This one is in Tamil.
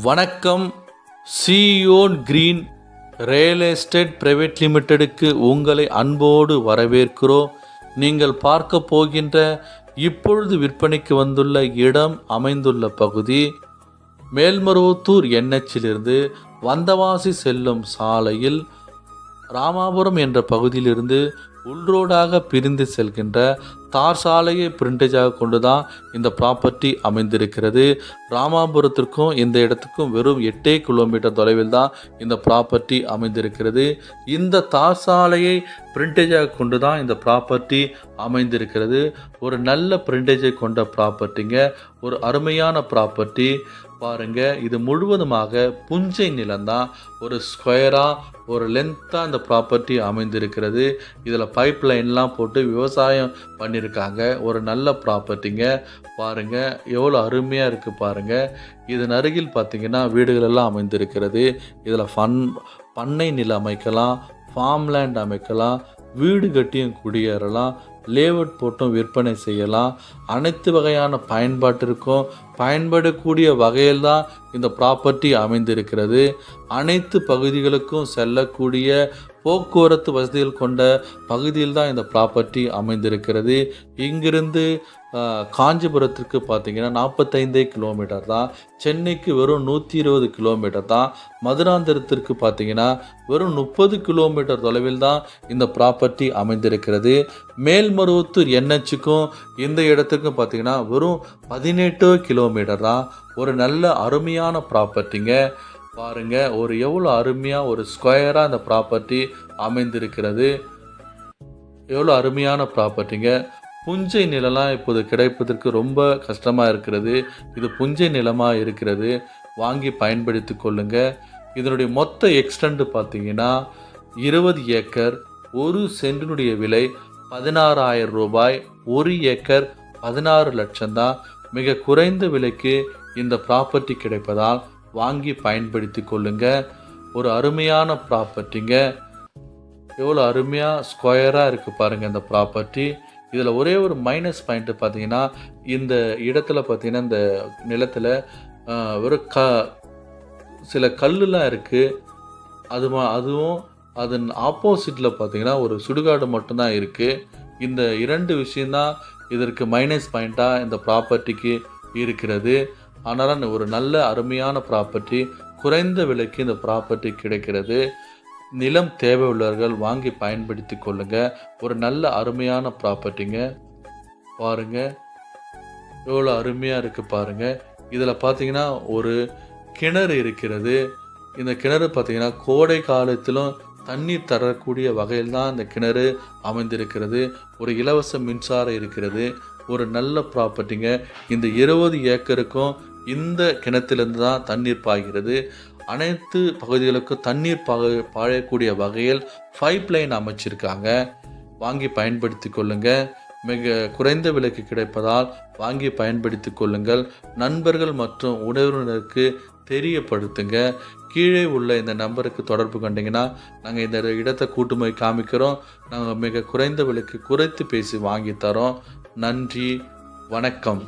வணக்கம். Zion green real estate private லிமிடெடுக்கு உங்களை அன்போடு வரவேற்கிறோம். நீங்கள் பார்க்க போகின்ற இப்பொழுது விற்பனைக்கு வந்துள்ள இடம் அமைந்துள்ள பகுதி மேல்மருவத்தூர் NHலிருந்து வந்தவாசி செல்லும் சாலையில் ராமாபுரம் என்ற பகுதியிலிருந்து உள்ரோடாக பிரிந்து செல்கின்ற தார் சாலையை பிரிண்டேஜாக கொண்டு தான் இந்த ப்ராப்பர்ட்டி அமைந்திருக்கிறது. ராமாபுரத்திற்கும் இந்த இடத்துக்கும் வெறும் 8 கிலோமீட்டர் தொலைவில் தான் இந்த ப்ராப்பர்ட்டி அமைந்திருக்கிறது. இந்த தார் சாலையை பிரிண்டேஜாக கொண்டு தான் இந்த ப்ராப்பர்ட்டி அமைந்திருக்கிறது. ஒரு நல்ல பிரிண்டேஜை கொண்ட ப்ராப்பர்ட்டிங்க. ஒரு அருமையான ப்ராப்பர்ட்டி பாருங்க. இது முழுவதுமாக புஞ்சை நிலம்தான். ஒரு ஸ்கொயராக ஒரு லென்த்தாக இந்த ப்ராப்பர்ட்டி அமைந்திருக்கிறது. இதில் பைப் லைன்லாம் போட்டு விவசாயம் பண்ணியிருக்காங்க. ஒரு நல்ல ப்ராப்பர்ட்டிங்க. பாருங்கள் எவ்வளோ அருமையாக இருக்குது பாருங்கள். இதன் அருகில் பார்த்திங்கன்னா வீடுகள் எல்லாம் அமைந்திருக்கிறது. இதில் பண்ணை நிலம் அமைக்கலாம், ஃபார்ம் லேண்ட் அமைக்கலாம், வீடு கட்டியும் குடியேறலாம், லேஅவுட் போட்டும் விற்பனை செய்யலாம். அனைத்து வகையான பயன்பாட்டிற்கும் பயன்படக்கூடிய வகையில் தான் இந்த ப்ராப்பர்ட்டி அமைந்திருக்கிறது. அனைத்து பகுதிகளுக்கும் செல்லக்கூடிய போக்குவரத்து வசதிகள் கொண்ட பகுதியில் தான் இந்த ப்ராப்பர்ட்டி அமைந்திருக்கிறது. இங்கிருந்து காஞ்சிபுரத்திற்கு பார்த்திங்கன்னா 45 கிலோமீட்டர் தான். சென்னைக்கு வெறும் 120 கிலோமீட்டர் தான். மதுராந்தகத்திற்கு பார்த்திங்கன்னா வெறும் 30 கிலோமீட்டர் தொலைவில் தான் இந்த ப்ராப்பர்ட்டி அமைந்திருக்கிறது. மேல்மருவத்தூர் NHக்கும் இந்த இடத்துக்கும் பார்த்திங்கன்னா வெறும் 18 கிலோமீட்டர் தான். ஒரு நல்ல அருமையான ப்ராப்பர்ட்டிங்க. பாருங்கள் ஒரு எவ்வளோ அருமையாக ஒரு ஸ்கொயராக இந்த ப்ராப்பர்ட்டி அமைந்திருக்கிறது. எவ்வளோ அருமையான ப்ராப்பர்ட்டிங்க. புஞ்சை நிலம்லாம் இப்போது கிடைப்பதற்கு ரொம்ப கஷ்டமாக இருக்கிறது. இது புஞ்சை நிலமாக இருக்கிறது. வாங்கி பயன்படுத்தி கொள்ளுங்க. இதனுடைய மொத்த எக்ஸ்டெண்ட் பார்த்தீங்கன்னா 20 ஏக்கர். ஒரு சென்டினுடைய விலை 16,000 ரூபாய். 1 ஏக்கர் 16 லட்சம் தான். மிக குறைந்த விலைக்கு இந்த ப்ராப்பர்ட்டி கிடைப்பதால் வாங்கி பயன்படுத்தி கொள்ளுங்க. ஒரு அருமையான ப்ராப்பர்ட்டிங்க. எவ்வளோ அருமையாக ஸ்கொயராக இருக்குது பாருங்கள் இந்த ப்ராப்பர்ட்டி. இதில் ஒரே ஒரு மைனஸ் பாயிண்ட்டு பார்த்தீங்கன்னா இந்த இடத்துல பார்த்தீங்கன்னா இந்த நிலத்தில் ஒரு சில கல்லுலாம் இருக்குது. அதுவும் அதன் ஆப்போசிட்டில் பார்த்தீங்கன்னா ஒரு சுடுகாடு மட்டும்தான் இருக்குது. இந்த 2 விஷயந்தான் இதற்கு மைனஸ் பாயிண்ட்டாக இந்த ப்ராப்பர்ட்டிக்கு இருக்கிறது. ஆனால் ஒரு நல்ல அருமையான ப்ராப்பர்ட்டி, குறைந்த விலைக்கு இந்த ப்ராப்பர்ட்டி கிடைக்கிறது. நிலம் தேவை உள்ளவர்கள் வாங்கி பயன்படுத்தி கொள்ளுங்க. ஒரு நல்ல அருமையான ப்ராப்பர்ட்டிங்க. பாருங்கள் எவ்வளோ அருமையாக இருக்குது பாருங்கள். இதில் பார்த்தீங்கன்னா ஒரு கிணறு இருக்கிறது. இந்த கிணறு பார்த்தீங்கன்னா கோடை காலத்திலும் தண்ணீர் தரக்கூடிய வகையில் தான் இந்த கிணறு அமைந்திருக்கிறது. ஒரு இலவச மின்சாரம் இருக்கிறது. ஒரு நல்ல ப்ராப்பர்ட்டிங்க. இந்த 20 ஏக்கருக்கும் இந்த கிணத்திலிருந்து தான் தண்ணீர் பாய்கிறது. அனைத்து பகுதிகளுக்கும் தண்ணீர் பாயக்கூடிய வகையில் பைப் லைன் அமைச்சிருக்காங்க. வாங்கி பயன்படுத்தி கொள்ளுங்க. மிக குறைந்த விலைக்கு கிடைப்பதால் வாங்கி பயன்படுத்தி கொள்ளுங்கள். நண்பர்கள் மற்றும் உறவினருக்கு தெரியப்படுத்துங்க. கீழே உள்ள இந்த நம்பருக்கு தொடர்பு கொண்டீங்கன்னா நாங்கள் இந்த இடத்தை கூட்டு போய் காமிக்கிறோம். நாங்கள் மிக குறைந்த விலைக்கு குறைத்து பேசி வாங்கி தரோம். நன்றி, வணக்கம்.